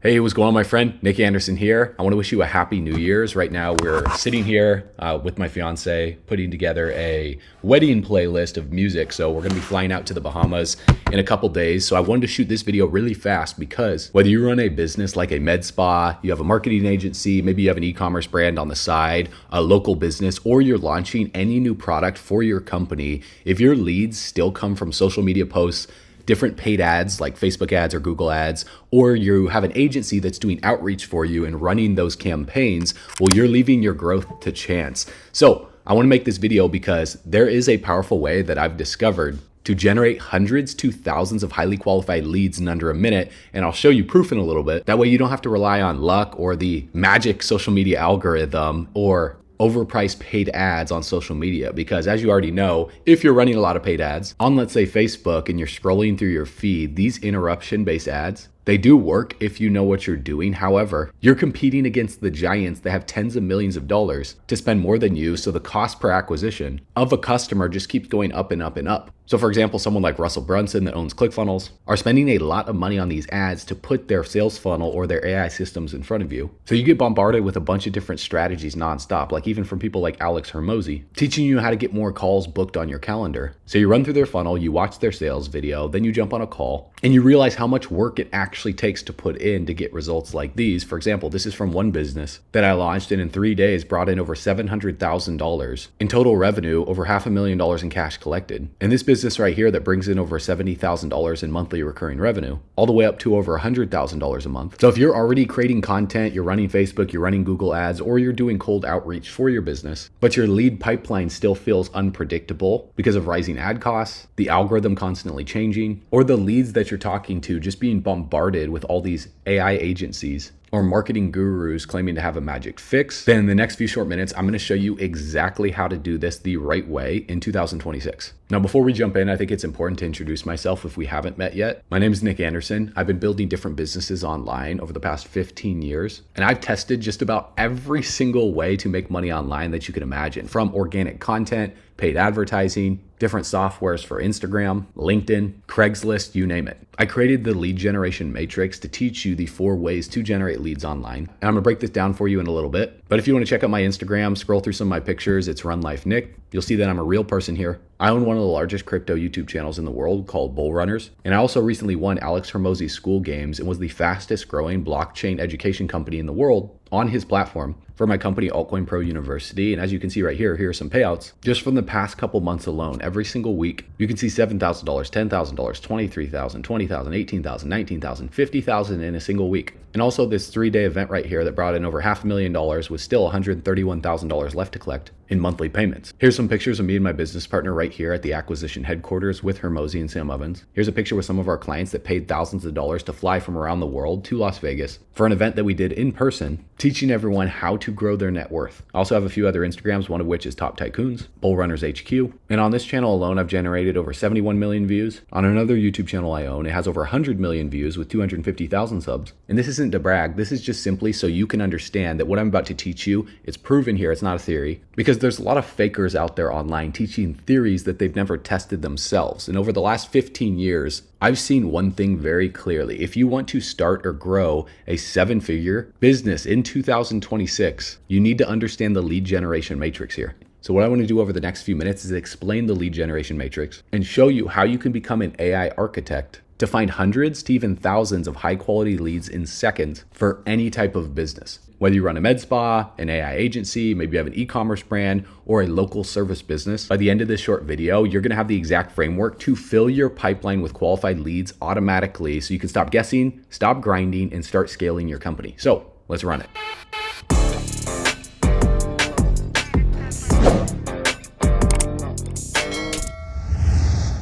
Hey, what's going on, my friend? Nick Anderson here. I want to wish you a happy New Year's. Right now, we're sitting here with my fiance, putting together a wedding playlist of music. So we're going to be flying out to the Bahamas in a couple days. So I wanted to shoot this video really fast because whether you run a business like a med spa, you have a marketing agency, maybe you have an e-commerce brand on the side, a local business, or you're launching any new product for your company, if your leads still come from social media posts, different paid ads like Facebook ads or Google ads, or you have an agency that's doing outreach for you and running those campaigns, well, you're leaving your growth to chance. So I want to make this video because there is a powerful way that I've discovered to generate hundreds to thousands of highly qualified leads in under a minute. And I'll show you proof in a little bit. That way you don't have to rely on luck or the magic social media algorithm or overpriced paid ads on social media, because as you already know, if you're running a lot of paid ads on, let's say, Facebook, and you're scrolling through your feed, these interruption-based ads, they do work if you know what you're doing. However, you're competing against the giants that have tens of millions of dollars to spend more than you, so the cost per acquisition of a customer just keeps going up and up and up. So for example, someone like Russell Brunson that owns ClickFunnels are spending a lot of money on these ads to put their sales funnel or their AI systems in front of you. So you get bombarded with a bunch of different strategies nonstop, like even from people like Alex Hormozi, teaching you how to get more calls booked on your calendar. So you run through their funnel, you watch their sales video, then you jump on a call, and you realize how much work it actually takes to put in to get results like these. For example, this is from one business that I launched and in 3 days brought in over $700,000 in total revenue, over $500,000 in cash collected. And this business right here that brings in over $70,000 in monthly recurring revenue, all the way up to over $100,000 a month. So if you're already creating content, you're running Facebook, you're running Google ads, or you're doing cold outreach for your business, but your lead pipeline still feels unpredictable because of rising ad costs, the algorithm constantly changing, or the leads that you're talking to just being bombarded with all these AI agencies or marketing gurus claiming to have a magic fix, then in the next few short minutes, I'm going to show you exactly how to do this the right way in 2026. Now, before we jump in, I think it's important to introduce myself if we haven't met yet. My name is Nick Anderson. I've been building different businesses online over the past 15 years, and I've tested just about every single way to make money online that you can imagine, from organic content, paid advertising, different softwares for Instagram, LinkedIn, Craigslist, you name it. I created the lead generation matrix to teach you the 4 ways to generate leads online. And I'm gonna break this down for you in a little bit. But if you wanna check out my Instagram, scroll through some of my pictures, it's Run Life Nick. You'll see that I'm a real person here. I own one of the largest crypto YouTube channels in the world called Bull Runners. And I also recently won Alex Hormozi's school games and was the fastest growing blockchain education company in the world on his platform for my company Altcoin Pro University. And as you can see right here, here are some payouts just from the past couple months alone. Every single week, you can see $7,000, $10,000, $23,000, $20,000, $18,000, $19,000, $50,000 in a single week. And also this 3-day event right here that brought in over $500,000 with still $131,000 left to collect in monthly payments. Here's some pictures of me and my business partner right here at the acquisition headquarters with Hormozi and Sam Ovens. Here's a picture with some of our clients that paid thousands of dollars to fly from around the world to Las Vegas for an event that we did in person, teaching everyone how to grow their net worth. I also have a few other Instagrams, one of which is Top Tycoons, Bull Runners HQ. And on this channel alone, I've generated over 71 million views. On another YouTube channel I own, it has over 100 million views with 250,000 subs. And this isn't to brag, this is just simply so you can understand that what I'm about to teach you, it's proven here, it's not a theory. Because there's a lot of fakers out there online teaching theories that they've never tested themselves. And over the last 15 years, I've seen one thing very clearly. If you want to start or grow a 7-figure business in 2026, you need to understand the lead generation matrix here. So what I want to do over the next few minutes is explain the lead generation matrix and show you how you can become an AI architect to find hundreds to even thousands of high quality leads in seconds for any type of business. Whether you run a med spa, an AI agency, maybe you have an e-commerce brand, or a local service business, by the end of this short video, you're gonna have the exact framework to fill your pipeline with qualified leads automatically so you can stop guessing, stop grinding, and start scaling your company. So let's run it.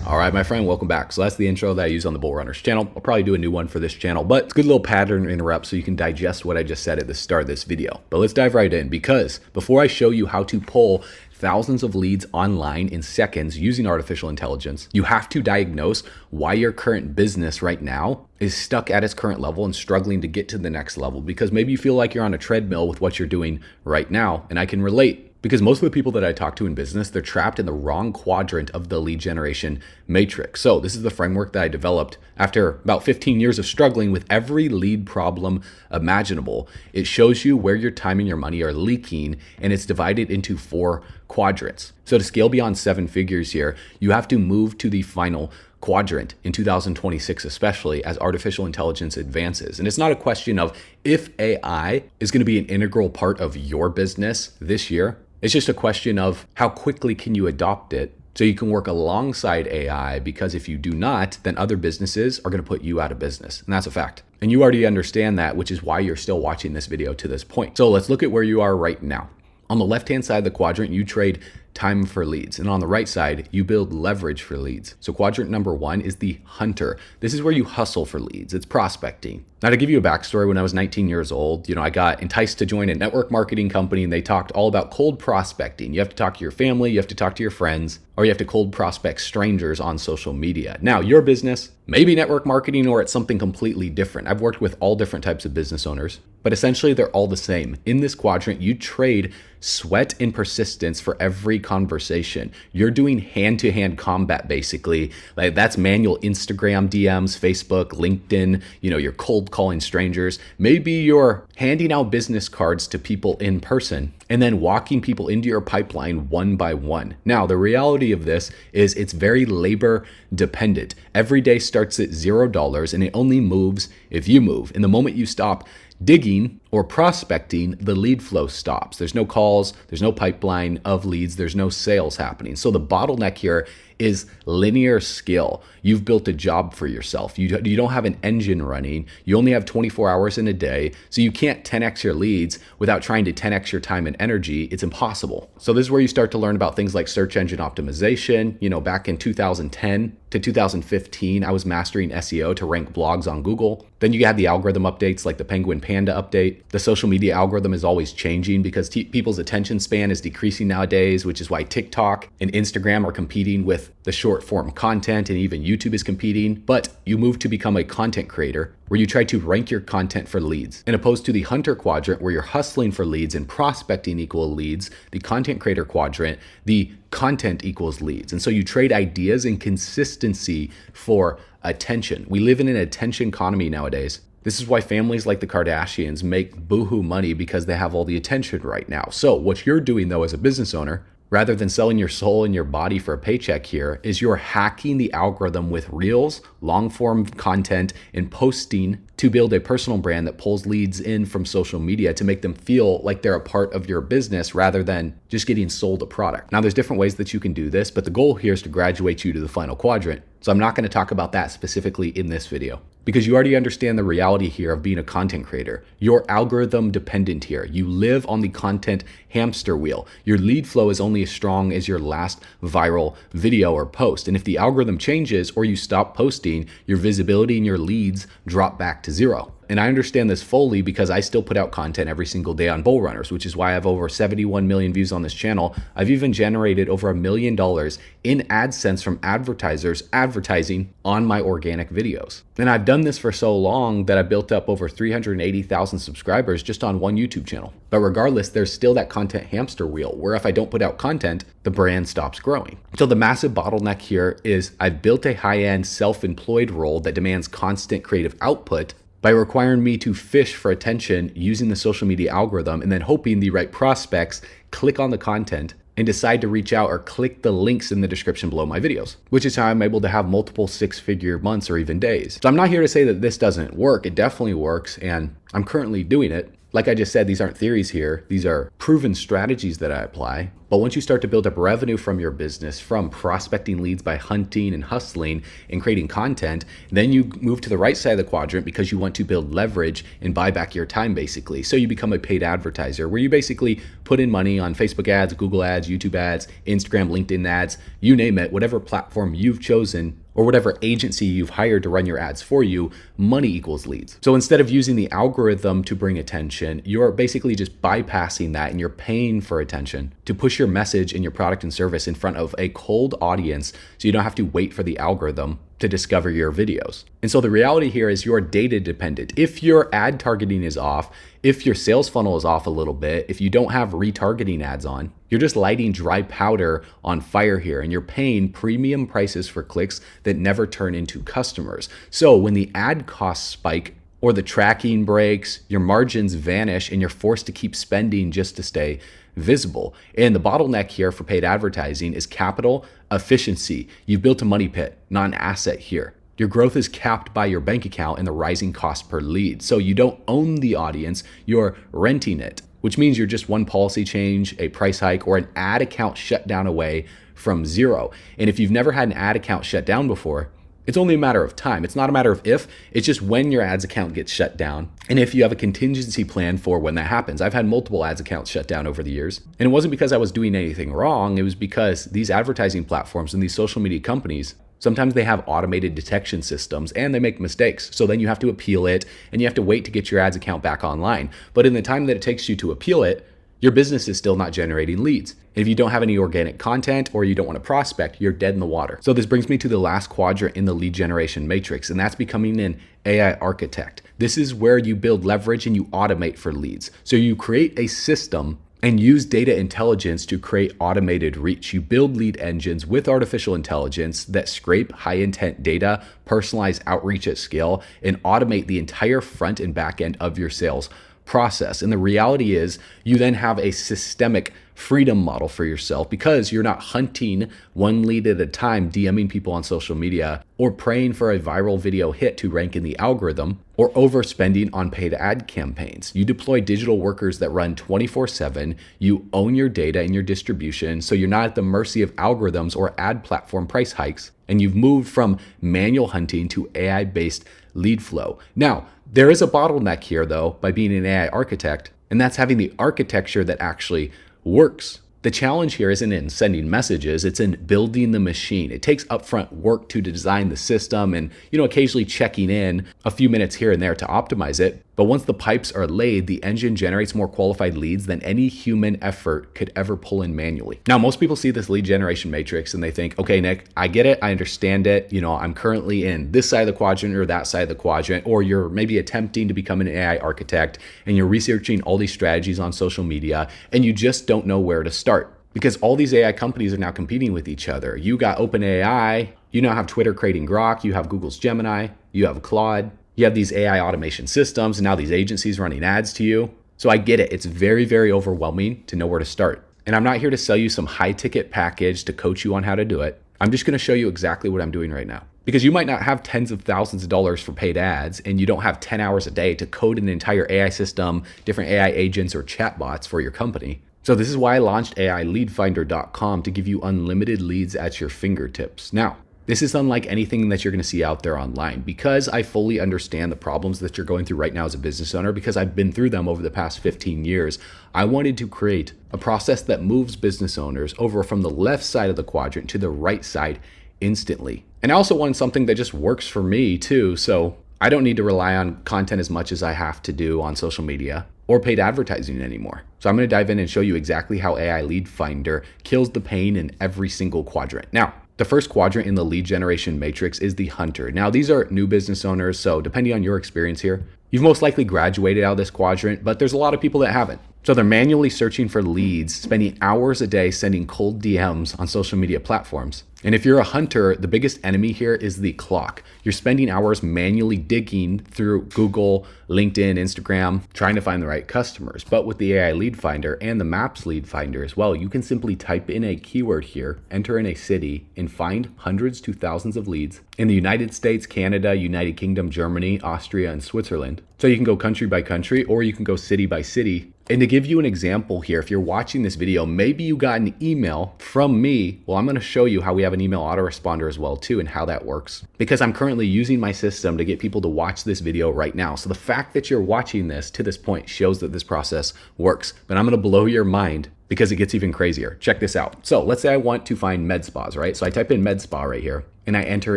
All right, my friend, welcome back. So that's the intro that I use on the Bull Runners channel. I'll probably do a new one for this channel, but it's a good little pattern interrupt so you can digest what I just said at the start of this video. But let's dive right in, because before I show you how to pull thousands of leads online in seconds using artificial intelligence, you have to diagnose why your current business right now is stuck at its current level and struggling to get to the next level, because maybe you feel like you're on a treadmill with what you're doing right now. And I can relate, Because most of the people that I talk to in business, they're trapped in the wrong quadrant of the lead generation matrix. So this is the framework that I developed after about 15 years of struggling with every lead problem imaginable. It shows you where your time and your money are leaking, and it's divided into 4 quadrants. So to scale beyond 7 figures here, you have to move to the final quadrant in 2026, especially as artificial intelligence advances. And it's not a question of if AI is going to be an integral part of your business this year. It's just a question of how quickly can you adopt it so you can work alongside AI, because if you do not, then other businesses are going to put you out of business. And that's a fact. And you already understand that, which is why you're still watching this video to this point. So let's look at where you are right now. On the left-hand side of the quadrant, you trade time for leads. And on the right side, you build leverage for leads. So quadrant number 1 is the hunter. This is where you hustle for leads. It's prospecting. Now, to give you a backstory, when I was 19 years old, I got enticed to join a network marketing company, and they talked all about cold prospecting. You have to talk to your family, you have to talk to your friends, or you have to cold prospect strangers on social media. Now, your business, maybe network marketing, or it's something completely different. I've worked with all different types of business owners, but essentially they're all the same. In this quadrant, you trade sweat and persistence for every conversation. You're doing hand-to-hand combat, basically. Like, that's manual Instagram DMs, Facebook, LinkedIn, you're cold calling strangers. Maybe you're handing out business cards to people in person and then walking people into your pipeline one by one. Now, the reality of this is it's very labor dependent. Every day starts at $0 and it only moves if you move. And the moment you stop digging or prospecting, the lead flow stops. There's no calls, there's no pipeline of leads, there's no sales happening. So the bottleneck here is linear skill. You've built a job for yourself. You don't have an engine running. You only have 24 hours in a day. So you can't 10x your leads without trying to 10x your time and energy. It's impossible. So this is where you start to learn about things like search engine optimization. Back in 2010 to 2015, I was mastering SEO to rank blogs on Google. Then you have the algorithm updates like the Penguin Panda update. The social media algorithm is always changing because people's attention span is decreasing nowadays, which is why TikTok and Instagram are competing with the short form content, and even YouTube is competing. But you move to become a content creator where you try to rank your content for leads. And opposed to the hunter quadrant where you're hustling for leads and prospecting equal leads, the content creator quadrant, the content equals leads. And so you trade ideas and consistency for attention. We live in an attention economy nowadays. This is why families like the Kardashians make boohoo money, because they have all the attention right now. So what you're doing though as a business owner, rather than selling your soul and your body for a paycheck here, is you're hacking the algorithm with reels, long form content, and posting to build a personal brand that pulls leads in from social media to make them feel like they're a part of your business rather than just getting sold a product. Now, there's different ways that you can do this, but the goal here is to graduate you to the final quadrant. So I'm not going to talk about that specifically in this video, because you already understand the reality here of being a content creator. You're algorithm dependent here. You live on the content hamster wheel. Your lead flow is only as strong as your last viral video or post. And if the algorithm changes or you stop posting, your visibility and your leads drop back to 0. And I understand this fully because I still put out content every single day on Bull Runners, which is why I have over 71 million views on this channel. I've even generated over $1 million in AdSense from advertisers advertising on my organic videos. And I've done this for so long that I built up over 380,000 subscribers just on one YouTube channel. But regardless, there's still that content hamster wheel where if I don't put out content, the brand stops growing. So the massive bottleneck here is I've built a high-end self-employed role that demands constant creative output by requiring me to fish for attention using the social media algorithm and then hoping the right prospects click on the content and decide to reach out or click the links in the description below my videos, which is how I'm able to have multiple 6-figure months or even days. So I'm not here to say that this doesn't work. It definitely works, and I'm currently doing it. Like I just said, these aren't theories here. These are proven strategies that I apply. But once you start to build up revenue from your business, from prospecting leads by hunting and hustling and creating content, then you move to the right side of the quadrant because you want to build leverage and buy back your time, basically. So you become a paid advertiser where you basically put in money on Facebook ads, Google ads, YouTube ads, Instagram, LinkedIn ads, you name it, whatever platform you've chosen or whatever agency you've hired to run your ads for you, money equals leads. So instead of using the algorithm to bring attention, you're basically just bypassing that and you're paying for attention to push your message and your product and service in front of a cold audience so you don't have to wait for the algorithm to discover your videos. And so the reality here is you're data dependent. If your ad targeting is off, if your sales funnel is off a little bit, if you don't have retargeting ads on, you're just lighting dry powder on fire here, and you're paying premium prices for clicks that never turn into customers. So when the ad costs spike or the tracking breaks, your margins vanish and you're forced to keep spending just to stay visible. And the bottleneck here for paid advertising is capital efficiency. You've built a money pit, not an asset here. Your growth is capped by your bank account and the rising cost per lead. So you don't own the audience, you're renting it, which means you're just one policy change, a price hike, or an ad account shut down away from zero. And if you've never had an ad account shut down before, it's only a matter of time. It's not a matter of if, it's just when your ads account gets shut down. And if you have a contingency plan for when that happens. I've had multiple ads accounts shut down over the years. And it wasn't because I was doing anything wrong. It was because these advertising platforms and these social media companies, sometimes they have automated detection systems and they make mistakes. So then you have to appeal it and you have to wait to get your ads account back online. But in the time that it takes you to appeal it, your business is still not generating leads. And if you don't have any organic content or you don't want to prospect, you're dead in the water. So this brings me to the last quadrant in the lead generation matrix, and that's becoming an AI architect. This is where you build leverage and you automate for leads. So you create a system and use data intelligence to create automated reach. You build lead engines with artificial intelligence that scrape high intent data, personalize outreach at scale, and automate the entire front and back end of your sales process. And the reality is you then have a systemic freedom model for yourself because you're not hunting one lead at a time, DMing people on social media, or praying for a viral video hit to rank in the algorithm, or overspending on paid ad campaigns. You deploy digital workers that run 24/7. You own your data and your distribution, so you're not at the mercy of algorithms or ad platform price hikes. And you've moved from manual hunting to AI-based lead flow. Now, there is a bottleneck here though by being an AI architect, and that's having the architecture that actually works. The challenge here isn't in sending messages, it's in building the machine. It takes upfront work to design the system and, occasionally checking in a few minutes here and there to optimize it. But once the pipes are laid, the engine generates more qualified leads than any human effort could ever pull in manually. Now, most people see this lead generation matrix and they think, okay, Nick, I get it. I understand it. I'm currently in this side of the quadrant or that side of the quadrant, or you're maybe attempting to become an AI architect and you're researching all these strategies on social media and you just don't know where to start. Because all these AI companies are now competing with each other. You got OpenAI, you now have Twitter creating Grok, you have Google's Gemini, you have Claude, you have these AI automation systems, and now these agencies running ads to you. So I get it. It's very, very overwhelming to know where to start. And I'm not here to sell you some high ticket package to coach you on how to do it. I'm just going to show you exactly what I'm doing right now. Because you might not have tens of thousands of dollars for paid ads, and you don't have 10 hours a day to code an entire AI system, different AI agents or chatbots for your company. So this is why I launched AILeadFinder.com to give you unlimited leads at your fingertips. Now, this is unlike anything that you're going to see out there online because I fully understand the problems that you're going through right now as a business owner because I've been through them over the past 15 years. I wanted to create a process that moves business owners over from the left side of the quadrant to the right side instantly. And I also wanted something that just works for me too. So I don't need to rely on content as much as I have to do on social media or paid advertising anymore. So I'm going to dive in and show you exactly how AI Lead Finder kills the pain in every single quadrant. Now, the first quadrant in the lead generation matrix is the hunter. Now, these are new business owners, so depending on your experience here, you've most likely graduated out of this quadrant, but there's a lot of people that haven't. So they're manually searching for leads, spending hours a day sending cold DMs on social media platforms. And if you're a hunter, the biggest enemy here is the clock. You're spending hours manually digging through Google, LinkedIn, Instagram, trying to find the right customers. But with the AI Lead Finder and the Maps Lead Finder as well, you can simply type in a keyword here, enter in a city, and find hundreds to thousands of leads in the United States, Canada, United Kingdom, Germany, Austria, and Switzerland. So you can go country by country, or you can go city by city. And to give you an example here, if you're watching this video, maybe you got an email from me. Well, I'm going to show you how we have an email autoresponder as well too and how that works. Because I'm currently using my system to get people to watch this video right now. So the fact that you're watching this to this point shows that this process works. But I'm going to blow your mind because it gets even crazier. Check this out. So let's say I want to find med spas, right? So I type in med spa right here and I enter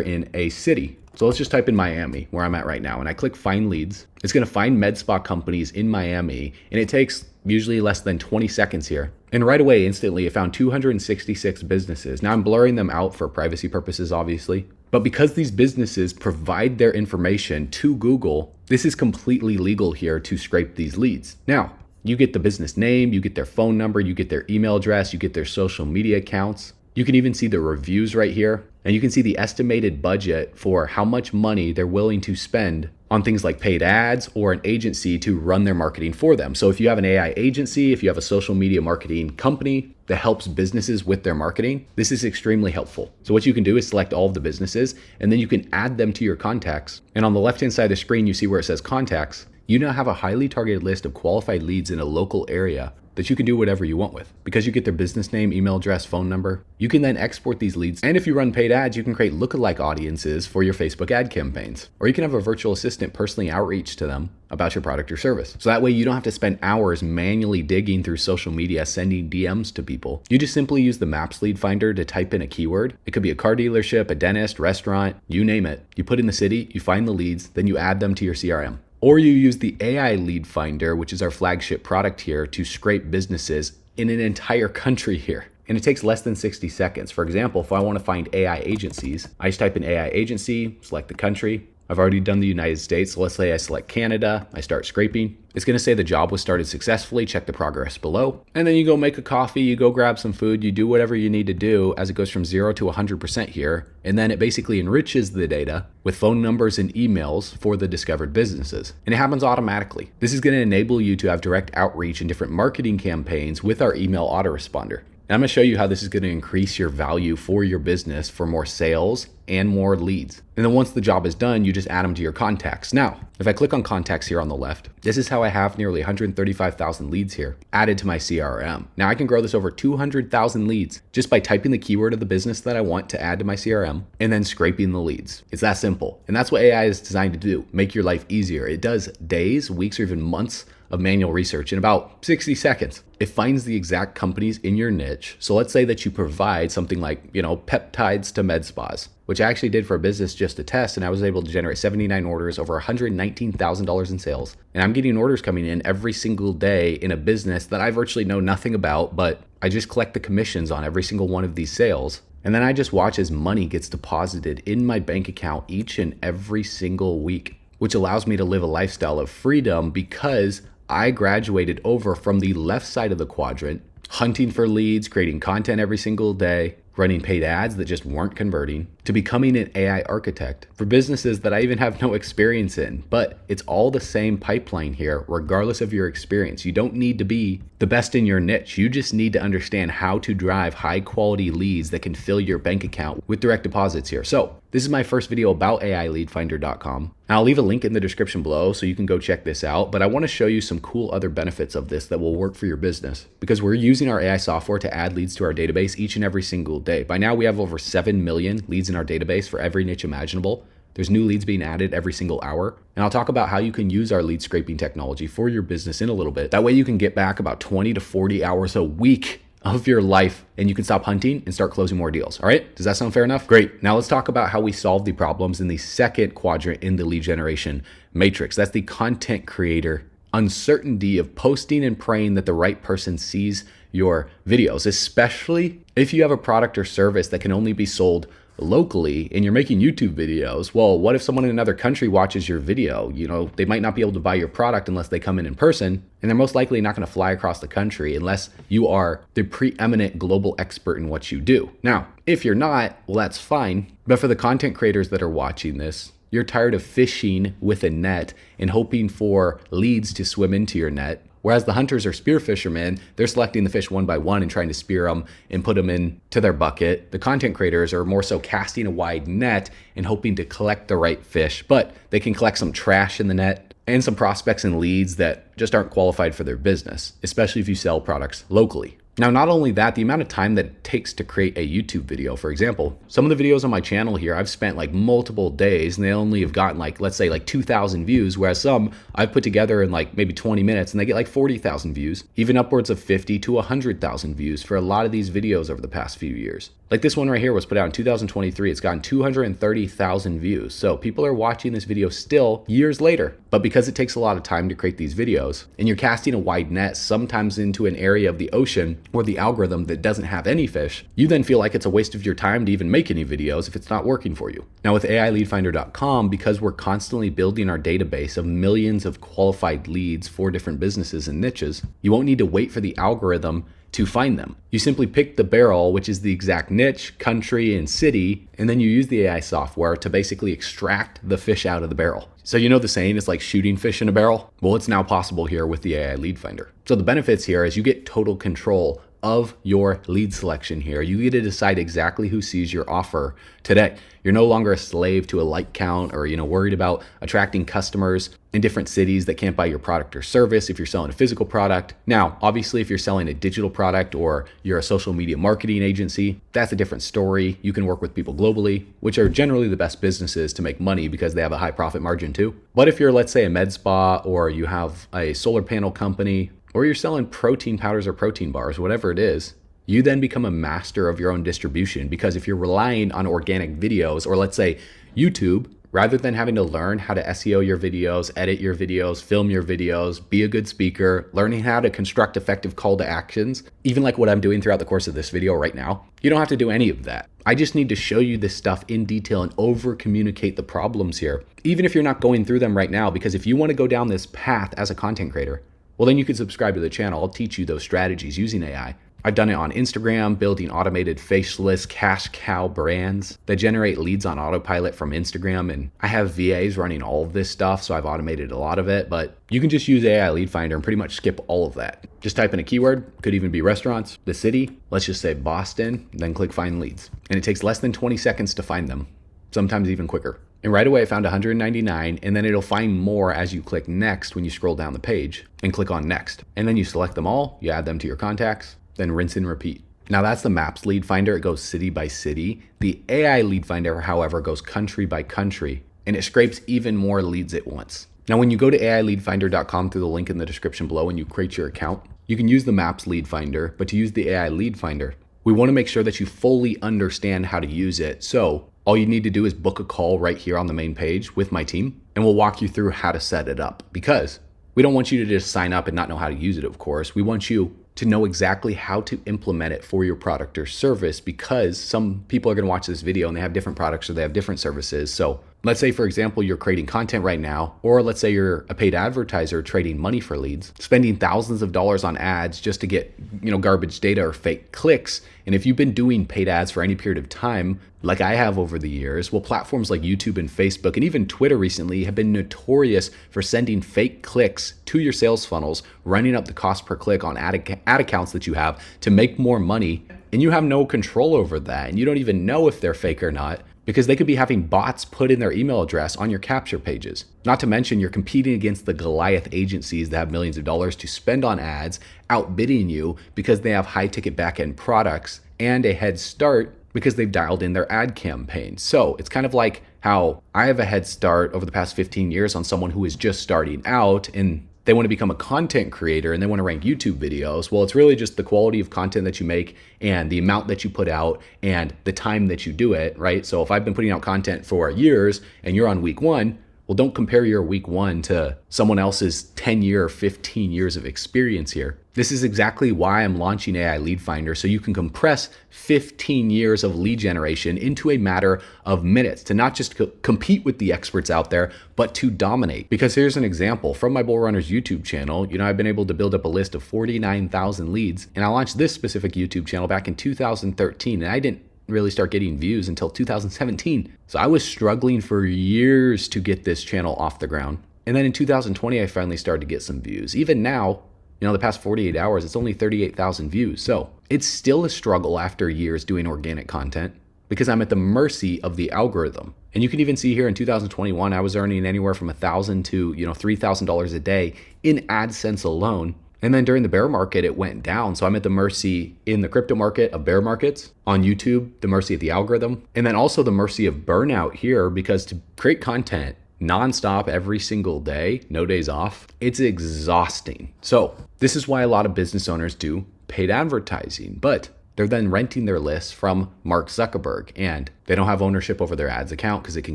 in a city. So let's just type in Miami, where I'm at right now, and I click find leads. It's going to find med spa companies in Miami, and it takes usually less than 20 seconds here. And right away, instantly, it found 266 businesses. Now I'm blurring them out for privacy purposes, obviously, But because these businesses provide their information to Google, this is completely legal here to scrape these leads. Now, you get the business name, you get their phone number, you get their email address, you get their social media accounts. You can even see the reviews right here, and you can see the estimated budget for how much money they're willing to spend on things like paid ads or an agency to run their marketing for them. So if you have an AI agency, if you have a social media marketing company that helps businesses with their marketing, this is extremely helpful. So what you can do is select all of the businesses, and then you can add them to your contacts. And on the left-hand side of the screen, you see where it says contacts. You now have a highly targeted list of qualified leads in a local area that you can do whatever you want with. Because you get their business name, email address, phone number, you can then export these leads. And if you run paid ads, you can create lookalike audiences for your Facebook ad campaigns. Or you can have a virtual assistant personally outreach to them about your product or service. So that way you don't have to spend hours manually digging through social media, sending DMs to people. You just simply use the Maps lead finder to type in a keyword. It could be a car dealership, a dentist, restaurant, you name it. You put in the city, you find the leads, then you add them to your CRM. Or you use the AI lead finder, which is our flagship product here, to scrape businesses in an entire country here. And it takes less than 60 seconds. For example, if I want to find AI agencies, I just type in AI agency, select the country. I've already done the United States. So let's say I select Canada, I start scraping. It's going to say the job was started successfully, check the progress below. And then you go make a coffee, you go grab some food, you do whatever you need to do as it goes from 0 to 100% here. And then it basically enriches the data with phone numbers and emails for the discovered businesses. And it happens automatically. This is going to enable you to have direct outreach and different marketing campaigns with our email autoresponder. And I'm going to show you how this is going to increase your value for your business for more sales and more leads. And then once the job is done, you just add them to your contacts. Now, if I click on contacts here on the left, this is how I have nearly 135,000 leads here added to my CRM. Now I can grow this over 200,000 leads just by typing the keyword of the business that I want to add to my CRM and then scraping the leads. It's that simple. And that's what AI is designed to do, make your life easier. It does days, weeks, or even months of manual research in about 60 seconds. It finds the exact companies in your niche. So let's say that you provide something like, peptides to med spas, which I actually did for a business just to test, and I was able to generate 79 orders, over $119,000 in sales. And I'm getting orders coming in every single day in a business that I virtually know nothing about, but I just collect the commissions on every single one of these sales. And then I just watch as money gets deposited in my bank account each and every single week, which allows me to live a lifestyle of freedom because I graduated over from the left side of the quadrant, hunting for leads, creating content every single day, running paid ads that just weren't converting, to becoming an AI architect for businesses that I even have no experience in. But it's all the same pipeline here, regardless of your experience. You don't need to be the best in your niche. You just need to understand how to drive high quality leads that can fill your bank account with direct deposits here. So this is my first video about AILeadFinder.com. And I'll leave a link in the description below so you can go check this out. But I want to show you some cool other benefits of this that will work for your business because we're using our AI software to add leads to our database each and every single day. By now we have over 7 million leads in our database for every niche imaginable. There's new leads being added every single hour. And I'll talk about how you can use our lead scraping technology for your business in a little bit. That way you can get back about 20 to 40 hours a week of your life and you can stop hunting and start closing more deals. All right, does that sound fair enough? Great. Now let's talk about how we solve the problems in the second quadrant in the lead generation matrix. That's the content creator uncertainty of posting and praying that the right person sees your videos, especially if you have a product or service that can only be sold locally and you're making YouTube videos. Well, what if someone in another country watches your video? They might not be able to buy your product unless they come in person, and they're most likely not going to fly across the country unless you are the preeminent global expert in what you do. Now, if you're not, well, that's fine. But for the content creators that are watching this, you're tired of fishing with a net and hoping for leads to swim into your net. Whereas the hunters or spear fishermen, they're selecting the fish one by one and trying to spear them and put them into their bucket. The content creators are more so casting a wide net and hoping to collect the right fish, but they can collect some trash in the net and some prospects and leads that just aren't qualified for their business, especially if you sell products locally. Now, not only that, the amount of time that it takes to create a YouTube video, for example, some of the videos on my channel here, I've spent like multiple days and they only have gotten let's say 2,000 views, whereas some I've put together in maybe 20 minutes and they get 40,000 views, even upwards of 50 to 100,000 views for a lot of these videos over the past few years. Like this one right here was put out in 2023. It's gotten 230,000 views. So people are watching this video still years later. But because it takes a lot of time to create these videos and you're casting a wide net, sometimes into an area of the ocean or the algorithm that doesn't have any fish, you then feel like it's a waste of your time to even make any videos if it's not working for you. Now with AILeadFinder.com, because we're constantly building our database of millions of qualified leads for different businesses and niches, you won't need to wait for the algorithm to find them. You simply pick the barrel, which is the exact niche, country, and city, and then you use the AI software to basically extract the fish out of the barrel. So you know the saying is like shooting fish in a barrel? Well, it's now possible here with the AI Lead Finder. So the benefits here is you get total control of your lead selection here. You get to decide exactly who sees your offer today. You're no longer a slave to a like count or, worried about attracting customers in different cities that can't buy your product or service if you're selling a physical product. Now, obviously, if you're selling a digital product or you're a social media marketing agency, that's a different story. You can work with people globally, which are generally the best businesses to make money because they have a high profit margin too. But if you're, let's say, a med spa, or you have a solar panel company, or you're selling protein powders or protein bars, whatever it is, you then become a master of your own distribution, because if you're relying on organic videos, or let's say YouTube, rather than having to learn how to SEO your videos, edit your videos, film your videos, be a good speaker, learning how to construct effective call to actions, even like what I'm doing throughout the course of this video right now, you don't have to do any of that. I just need to show you this stuff in detail and over communicate the problems here, even if you're not going through them right now, because if you want to go down this path as a content creator, well, then you can subscribe to the channel. I'll teach you those strategies using AI. I've done it on Instagram, building automated faceless cash cow brands that generate leads on autopilot from Instagram. And I have VAs running all of this stuff, so I've automated a lot of it. But you can just use AI Lead Finder and pretty much skip all of that. Just type in a keyword, could even be restaurants, the city, let's just say Boston, then click find leads. And it takes less than 20 seconds to find them, sometimes even quicker. And right away I found 199, and then it'll find more as you click next when you scroll down the page and click on next. And then you select them all, you add them to your contacts, then rinse and repeat. Now that's the Maps Lead Finder. It goes city by city. The AI Lead Finder, however, goes country by country, and it scrapes even more leads at once. Now when you go to AILeadFinder.com through the link in the description below and you create your account, you can use the Maps Lead Finder, but to use the AI Lead Finder, we want to make sure that you fully understand how to use it. So all you need to do is book a call right here on the main page with my team, and we'll walk you through how to set it up, because we don't want you to just sign up and not know how to use it, of course. We want you to know exactly how to implement it for your product or service, because some people are going to watch this video and they have different products or they have different services. So let's say, for example, you're creating content right now, or let's say you're a paid advertiser trading money for leads, spending thousands of dollars on ads just to get, garbage data or fake clicks. And if you've been doing paid ads for any period of time, like I have over the years, well, platforms like YouTube and Facebook and even Twitter recently have been notorious for sending fake clicks to your sales funnels, running up the cost per click on ad accounts that you have to make more money. And you have no control over that. And you don't even know if they're fake or not, because they could be having bots put in their email address on your capture pages. Not to mention, you're competing against the Goliath agencies that have millions of dollars to spend on ads, outbidding you because they have high ticket back-end products and a head start because they've dialed in their ad campaign. So it's kind of like how I have a head start over the past 15 years on someone who is just starting out and they want to become a content creator and they want to rank YouTube videos. Well, it's really just the quality of content that you make and the amount that you put out and the time that you do it, right? So if I've been putting out content for years and you're on week one, well, don't compare your week one to someone else's 10-year or 15 years of experience here. This is exactly why I'm launching AI Lead Finder, so you can compress 15 years of lead generation into a matter of minutes to not just compete with the experts out there, but to dominate. Because here's an example from my Bull Runners YouTube channel. I've been able to build up a list of 49,000 leads, and I launched this specific YouTube channel back in 2013, and I didn't really start getting views until 2017. So I was struggling for years to get this channel off the ground. And then in 2020, I finally started to get some views. Even now, the past 48 hours, it's only 38,000 views. So it's still a struggle after years doing organic content because I'm at the mercy of the algorithm. And you can even see here in 2021, I was earning anywhere from $1,000 to $3,000 a day in AdSense alone. And then during the bear market, it went down. So I'm at the mercy in the crypto market of bear markets, on YouTube, the mercy of the algorithm, and then also the mercy of burnout here, because to create content nonstop every single day, no days off, it's exhausting. So this is why a lot of business owners do paid advertising, but they're then renting their lists from Mark Zuckerberg, and they don't have ownership over their ads account because it can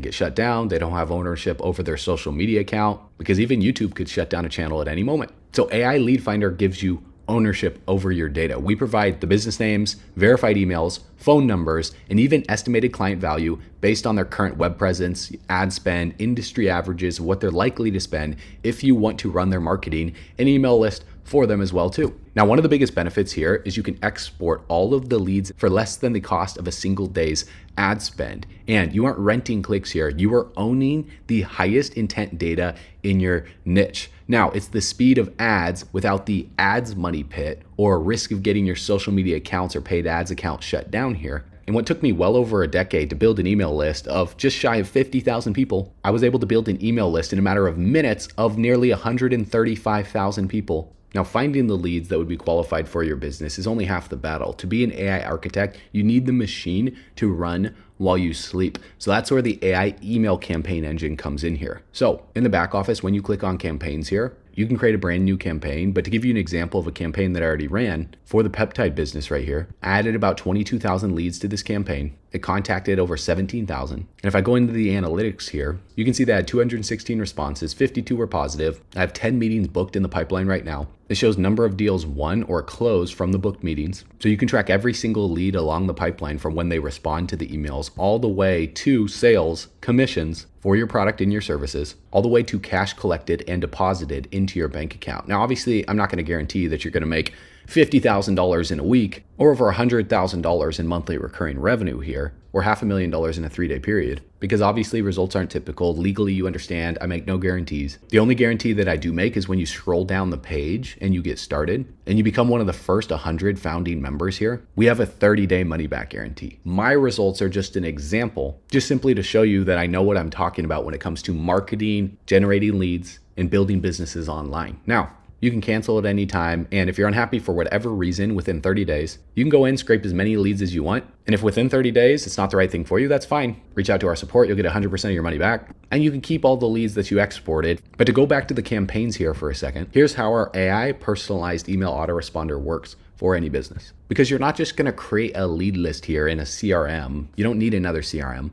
get shut down. They don't have ownership over their social media account because even YouTube could shut down a channel at any moment. So AI Lead Finder gives you ownership over your data. We provide the business names, verified emails, phone numbers, and even estimated client value based on their current web presence, ad spend, industry averages, what they're likely to spend if you want to run their marketing and email list for them as well too. Now, one of the biggest benefits here is you can export all of the leads for less than the cost of a single day's ad spend. And you aren't renting clicks here. You are owning the highest intent data in your niche. Now, it's the speed of ads without the ads money pit or risk of getting your social media accounts or paid ads accounts shut down here. And what took me well over a decade to build an email list of just shy of 50,000 people, I was able to build an email list in a matter of minutes of nearly 135,000 people. Now, finding the leads that would be qualified for your business is only half the battle. To be an AI architect, you need the machine to run while you sleep. So that's where the AI email campaign engine comes in here. So in the back office, when you click on campaigns here, you can create a brand new campaign. But to give you an example of a campaign that I already ran for the peptide business right here, I added about 22,000 leads to this campaign. It contacted over 17,000. And if I go into the analytics here, you can see that I had 216 responses, 52 were positive. I have 10 meetings booked in the pipeline right now. It shows number of deals won or closed from the booked meetings. So you can track every single lead along the pipeline from when they respond to the emails all the way to sales, commissions for your product and your services, all the way to cash collected and deposited into your bank account. Now, obviously, I'm not going to guarantee that you're going to make $50,000 in a week or over $100,000 in monthly recurring revenue here, or $500,000 in a 3-day period, because obviously results aren't typical. Legally, you understand, I make no guarantees. The only guarantee that I do make is when you scroll down the page and you get started and you become one of the first 100 founding members here, we have a 30-day money back guarantee. My results are just an example, just simply to show you that I know what I'm talking about when it comes to marketing, generating leads, and building businesses online. Now, you can cancel at any time, and if you're unhappy for whatever reason within 30 days, you can go in, scrape as many leads as you want, and if within 30 days it's not the right thing for you, that's fine. Reach out to our support, you'll get 100% of your money back, and you can keep all the leads that you exported. But to go back to the campaigns here for a second, here's how our AI personalized email autoresponder works for any business. Because you're not just gonna create a lead list here in a CRM, you don't need another CRM,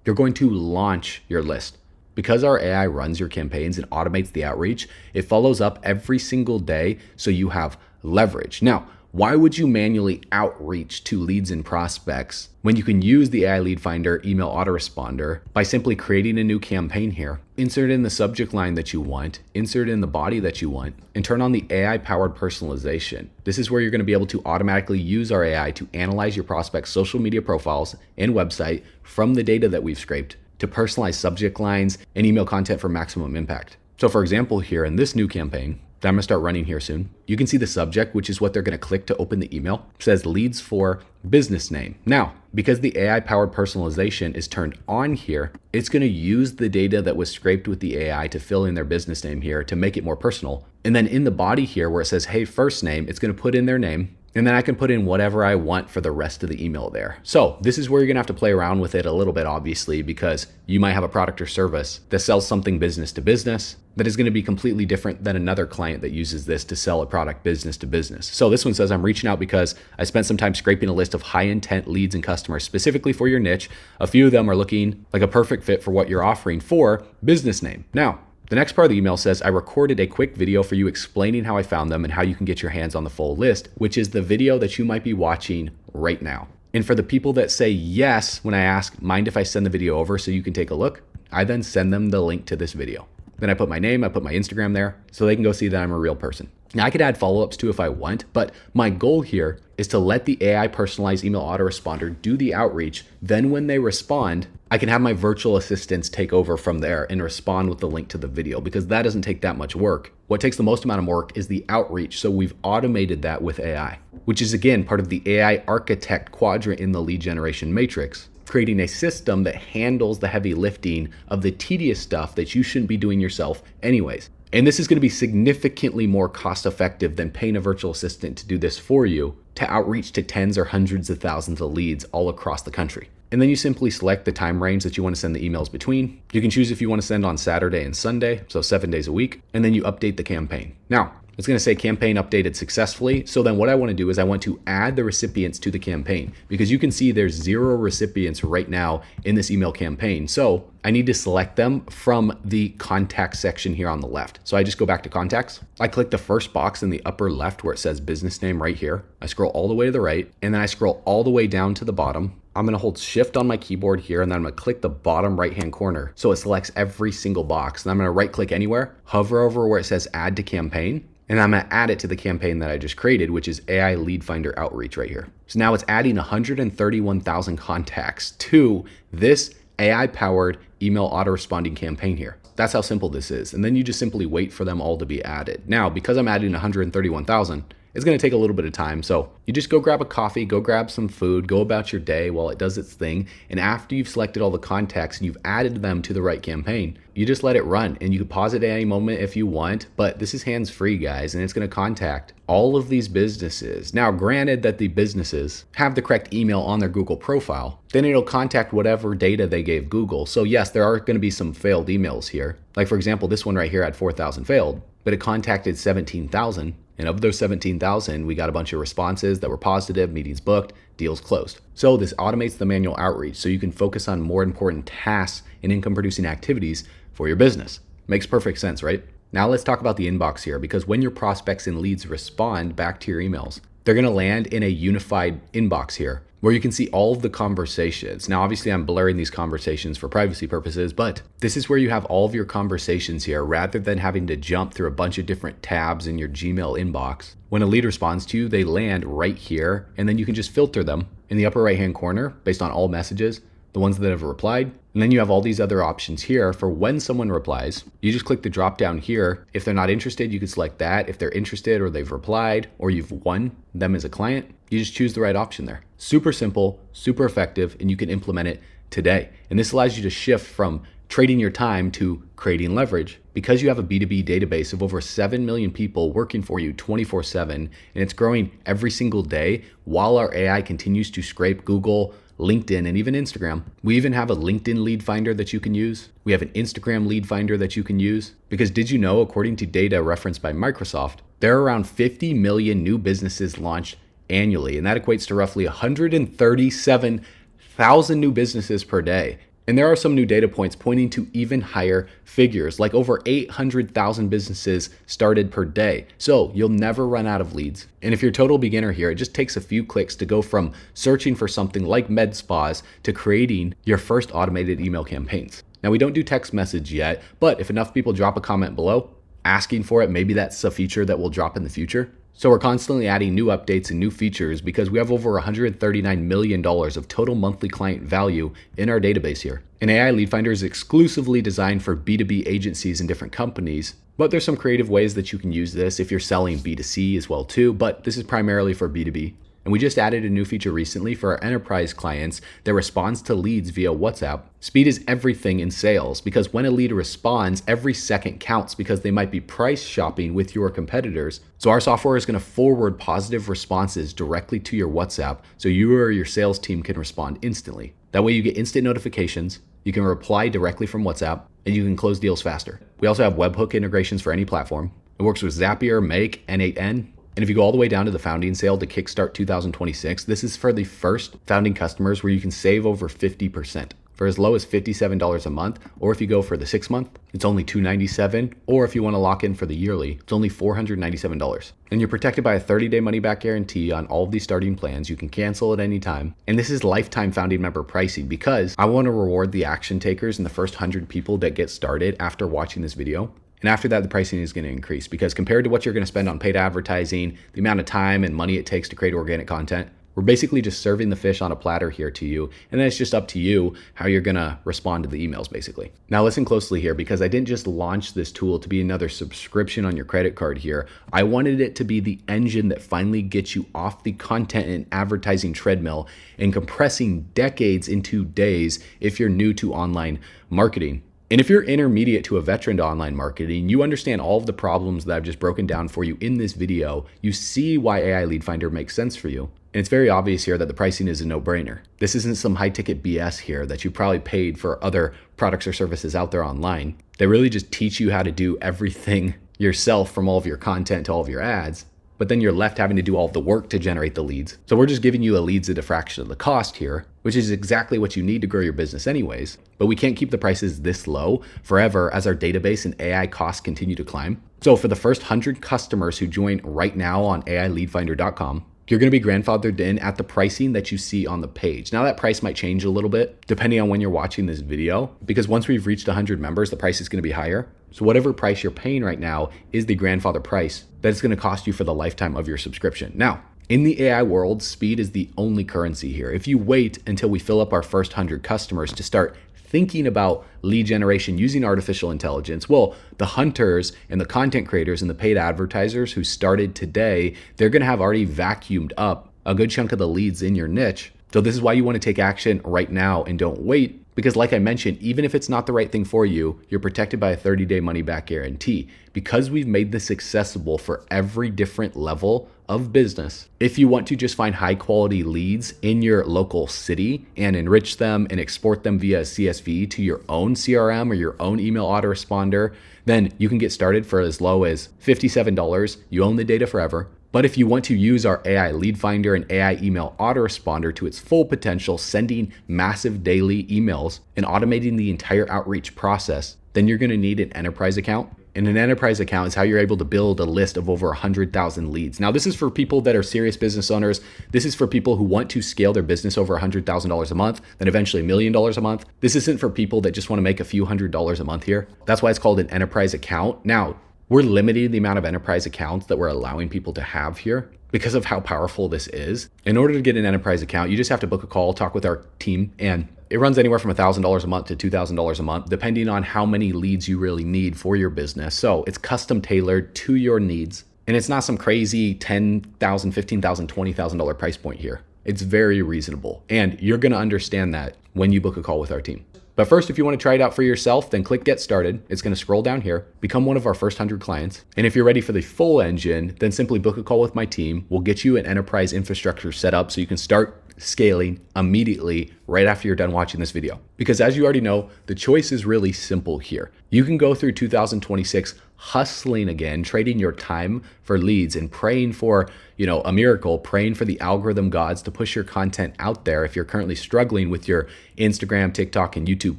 you're going to launch your list. Because our AI runs your campaigns and automates the outreach, it follows up every single day so you have leverage. Now, why would you manually outreach to leads and prospects when you can use the AI Lead Finder email autoresponder by simply creating a new campaign here, insert in the subject line that you want, insert in the body that you want, and turn on the AI-powered personalization. This is where you're going to be able to automatically use our AI to analyze your prospects' social media profiles and website from the data that we've scraped, to personalize subject lines and email content for maximum impact. So for example, here in this new campaign that I'm gonna start running here soon, you can see the subject, which is what they're gonna click to open the email. It says leads for business name. Now, because the AI powered personalization is turned on here, it's gonna use the data that was scraped with the AI to fill in their business name here to make it more personal. And then in the body here where it says, hey, first name, it's gonna put in their name. And then I can put in whatever I want for the rest of the email there. So this is where you're gonna have to play around with it a little bit, obviously, because you might have a product or service that sells something business to business that is gonna be completely different than another client that uses this to sell a product business to business. So this one says, I'm reaching out because I spent some time scraping a list of high intent leads and customers specifically for your niche. A few of them are looking like a perfect fit for what you're offering for business name. Now, the next part of the email says, I recorded a quick video for you explaining how I found them and how you can get your hands on the full list, which is the video that you might be watching right now. And for the people that say yes, when I ask, mind if I send the video over so you can take a look, I then send them the link to this video. Then I put my name, I put my Instagram there so they can go see that I'm a real person. Now I could add follow-ups too if I want, but my goal here is to let the AI personalized email autoresponder do the outreach. Then when they respond, I can have my virtual assistants take over from there and respond with the link to the video, because that doesn't take that much work. What takes the most amount of work is the outreach. So we've automated that with AI, which is again part of the AI architect quadrant in the lead generation matrix, creating a system that handles the heavy lifting of the tedious stuff that you shouldn't be doing yourself anyways. And this is going to be significantly more cost effective than paying a virtual assistant to do this for you, to outreach to tens or hundreds of thousands of leads all across the country. And then you simply select the time range that you want to send the emails between. You can choose if you want to send on Saturday and Sunday, so 7 days a week, and then you update the campaign. Now, it's going to say campaign updated successfully. So then what I want to do is I want to add the recipients to the campaign, because you can see there's 0 recipients right now in this email campaign. So I need to select them from the contact section here on the left. So I just go back to contacts. I click the first box in the upper left where it says business name right here. I scroll all the way to the right, and then I scroll all the way down to the bottom. I'm gonna hold shift on my keyboard here, and then I'm gonna click the bottom right-hand corner so it selects every single box. And I'm gonna right click anywhere, hover over where it says add to campaign, and I'm gonna add it to the campaign that I just created, which is AI Lead Finder Outreach right here. So now it's adding 131,000 contacts to this AI-powered email auto-responding campaign here. That's how simple this is. And then you just simply wait for them all to be added. Now, because I'm adding 131,000, it's gonna take a little bit of time. So you just go grab a coffee, go grab some food, go about your day while it does its thing. And after you've selected all the contacts and you've added them to the right campaign, you just let it run, and you can pause it at any moment if you want, but this is hands-free, guys, and it's gonna contact all of these businesses. Now, granted that the businesses have the correct email on their Google profile, then it'll contact whatever data they gave Google. So yes, there are gonna be some failed emails here. Like for example, this one right here had 4,000 failed, but it contacted 17,000. And of those 17,000, we got a bunch of responses that were positive, meetings booked, deals closed. So this automates the manual outreach so you can focus on more important tasks and income producing activities for your business. Makes perfect sense, right? Now let's talk about the inbox here, because when your prospects and leads respond back to your emails, they're gonna land in a unified inbox here where you can see all of the conversations. Now, obviously I'm blurring these conversations for privacy purposes, but this is where you have all of your conversations here rather than having to jump through a bunch of different tabs in your Gmail inbox. When a lead responds to you, they land right here, and then you can just filter them in the upper right-hand corner based on all messages, the ones that have replied. And then you have all these other options here for when someone replies. You just click the drop down here. If they're not interested, you can select that. If they're interested or they've replied or you've won them as a client, you just choose the right option there. Super simple, super effective, and you can implement it today. And this allows you to shift from trading your time to creating leverage because you have a B2B database of over 7 million people working for you 24/7, and it's growing every single day while our AI continues to scrape Google, LinkedIn, and even Instagram. We even have a LinkedIn lead finder that you can use. We have an Instagram lead finder that you can use. Because did you know, according to data referenced by Microsoft, there are around 50 million new businesses launched annually, and that equates to roughly 137,000 new businesses per day. And there are some new data points pointing to even higher figures, like over 800,000 businesses started per day. So you'll never run out of leads. And if you're a total beginner here, it just takes a few clicks to go from searching for something like med spas to creating your first automated email campaigns. Now, we don't do text message yet, but if enough people drop a comment below asking for it, maybe that's a feature that will drop in the future. So we're constantly adding new updates and new features because we have over $139 million of total monthly client value in our database here. An AI Lead Finder is exclusively designed for B2B agencies and different companies, but there's some creative ways that you can use this if you're selling B2C as well too, but this is primarily for B2B. And we just added a new feature recently for our enterprise clients that responds to leads via WhatsApp. Speed is everything in sales because when a lead responds, every second counts because they might be price shopping with your competitors. So our software is going to forward positive responses directly to your WhatsApp so you or your sales team can respond instantly. That way you get instant notifications, you can reply directly from WhatsApp, and you can close deals faster. We also have webhook integrations for any platform. It works with Zapier, Make, N8N. And if you go all the way down to the founding sale to Kickstart 2026, this is for the first founding customers where you can save over 50%. For as low as $57 a month, or if you go for the 6 month, it's only $297, or if you want to lock in for the yearly, it's only $497. And you're protected by a 30-day money-back guarantee on all of these starting plans. You can cancel at any time. And this is lifetime founding member pricing because I want to reward the action takers and the first 100 people that get started after watching this video. And after that, the pricing is going to increase because compared to what you're going to spend on paid advertising, the amount of time and money it takes to create organic content, we're basically just serving the fish on a platter here to you. And then it's just up to you how you're going to respond to the emails, basically. Now listen closely here because I didn't just launch this tool to be another subscription on your credit card here. I wanted it to be the engine that finally gets you off the content and advertising treadmill and compressing decades into days if you're new to online marketing. And if you're intermediate to a veteran to online marketing, you understand all of the problems that I've just broken down for you in this video. You see why AI Lead Finder makes sense for you. And it's very obvious here that the pricing is a no-brainer. This isn't some high-ticket BS here that you probably paid for other products or services out there online. They really just teach you how to do everything yourself, from all of your content to all of your ads. but then you're left having to do all the work to generate the leads. So we're just giving you a leads at a fraction of the cost here, which is exactly what you need to grow your business anyways. But we can't keep the prices this low forever as our database and AI costs continue to climb. So for the first 100 customers who join right now on AIleadfinder.com, you're going to be grandfathered in at the pricing that you see on the page. Now that price might change a little bit depending on when you're watching this video, because once we've reached 100 members, the price is going to be higher. So whatever price you're paying right now is the grandfather price that it's going to cost you for the lifetime of your subscription. Now, in the AI world, speed is the only currency here. If you wait until we fill up our first 100 customers to start thinking about lead generation using artificial intelligence, well, the hunters and the content creators and the paid advertisers who started today, they're going to have already vacuumed up a good chunk of the leads in your niche. So this is why you want to take action right now and don't wait. Because like I mentioned, even if it's not the right thing for you, you're protected by a 30-day money-back guarantee. Because we've made this accessible for every different level of business. If you want to just find high-quality leads in your local city and enrich them and export them via CSV to your own CRM or your own email autoresponder, then you can get started for as low as $57. You own the data forever. But if you want to use our AI Lead Finder and AI Email Autoresponder to its full potential, sending massive daily emails and automating the entire outreach process, then you're going to need an enterprise account. And an enterprise account is how you're able to build a list of over 100,000 leads. Now, this is for people that are serious business owners. This is for people who want to scale their business over $100,000 a month, then eventually $1 million a month. This isn't for people that just want to make a few $100s a month here. That's why it's called an enterprise account. Now, we're limiting the amount of enterprise accounts that we're allowing people to have here because of how powerful this is. In order to get an enterprise account, you just have to book a call, talk with our team, and it runs anywhere from $1,000 a month to $2,000 a month, depending on how many leads you really need for your business. So it's custom tailored to your needs. And it's not some crazy $10,000, $15,000, $20,000 price point here. It's very reasonable. And you're going to understand that when you book a call with our team. But first, if you want to try it out for yourself, then click Get Started. It's going to scroll down here, become one of our first 100 clients. And if you're ready for the full engine, then simply book a call with my team. We'll get you an enterprise infrastructure set up so you can start scaling immediately right after you're done watching this video. Because as you already know, the choice is really simple here. You can go through 2026 hustling again, trading your time for leads and praying for, a miracle, praying for the algorithm gods to push your content out there if you're currently struggling with your Instagram, TikTok, and YouTube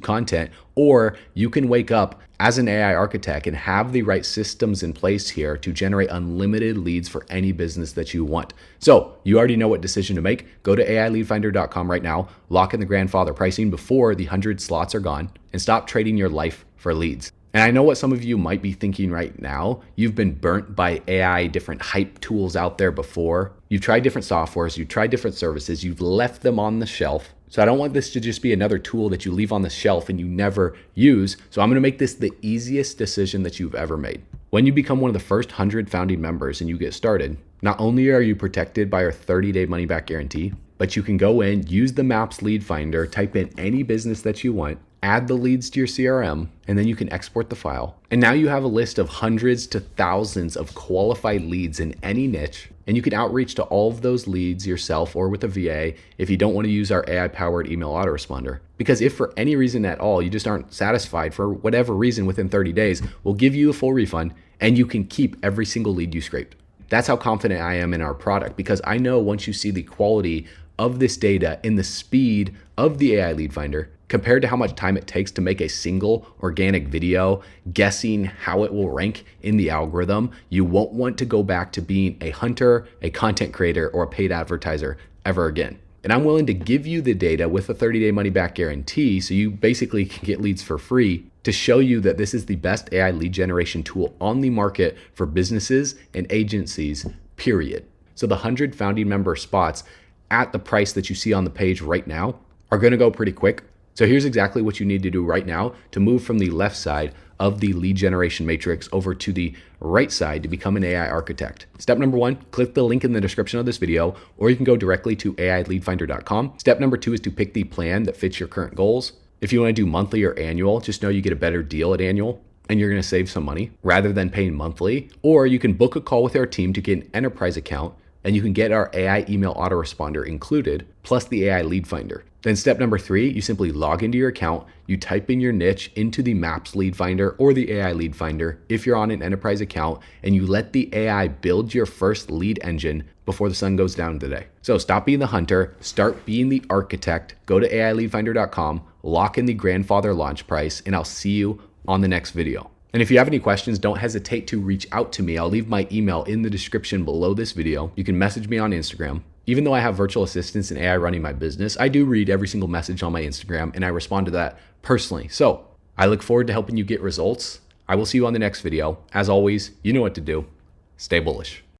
content. Or you can wake up as an AI architect and have the right systems in place here to generate unlimited leads for any business that you want. So you already know what decision to make. Go to AIleadfinder.com right now, lock in the grandfather pricing before the 100 slots are gone, and stop trading your life for leads. And I know what some of you might be thinking right now. You've been burnt by AI, different hype tools out there before. You've tried different softwares, you've tried different services, you've left them on the shelf. So I don't want this to just be another tool that you leave on the shelf and you never use. So I'm going to make this the easiest decision that you've ever made. When you become one of the first 100 founding members and you get started, not only are you protected by our 30-day money-back guarantee, but you can go in, use the Maps Lead Finder, type in any business that you want, add the leads to your CRM, and then you can export the file. And now you have a list of hundreds to thousands of qualified leads in any niche, and you can outreach to all of those leads yourself or with a VA if you don't want to use our AI-powered email autoresponder. Because if for any reason at all you just aren't satisfied for whatever reason within 30 days, we'll give you a full refund and you can keep every single lead you scraped. That's how confident I am in our product, because I know once you see the quality of this data and the speed of the AI Lead Finder, compared to how much time it takes to make a single organic video, guessing how it will rank in the algorithm, you won't want to go back to being a hunter, a content creator, or a paid advertiser ever again. And I'm willing to give you the data with a 30-day money-back guarantee, so you basically can get leads for free, to show you that this is the best AI lead generation tool on the market for businesses and agencies, period. So the 100 founding member spots at the price that you see on the page right now are going to go pretty quick. So here's exactly what you need to do right now to move from the left side of the lead generation matrix over to the right side to become an AI architect. Step number 1, click the link in the description of this video, or you can go directly to AIleadfinder.com. Step number 2 is to pick the plan that fits your current goals. If you want to do monthly or annual, just know you get a better deal at annual and you're going to save some money rather than paying monthly. Or you can book a call with our team to get an enterprise account and you can get our AI email autoresponder included, plus the AI lead finder. Then step number 3, you simply log into your account, you type in your niche into the Maps lead finder or the AI lead finder if you're on an enterprise account, and you let the AI build your first lead engine before the sun goes down today. So stop being the hunter, start being the architect. Go to AIleadfinder.com, lock in the grandfather launch price, and I'll see you on the next video. And if you have any questions, don't hesitate to reach out to me. I'll leave my email in the description below this video. You can message me on Instagram. Even though I have virtual assistants and AI running my business, I do read every single message on my Instagram and I respond to that personally. So I look forward to helping you get results. I will see you on the next video. As always, you know what to do. Stay bullish.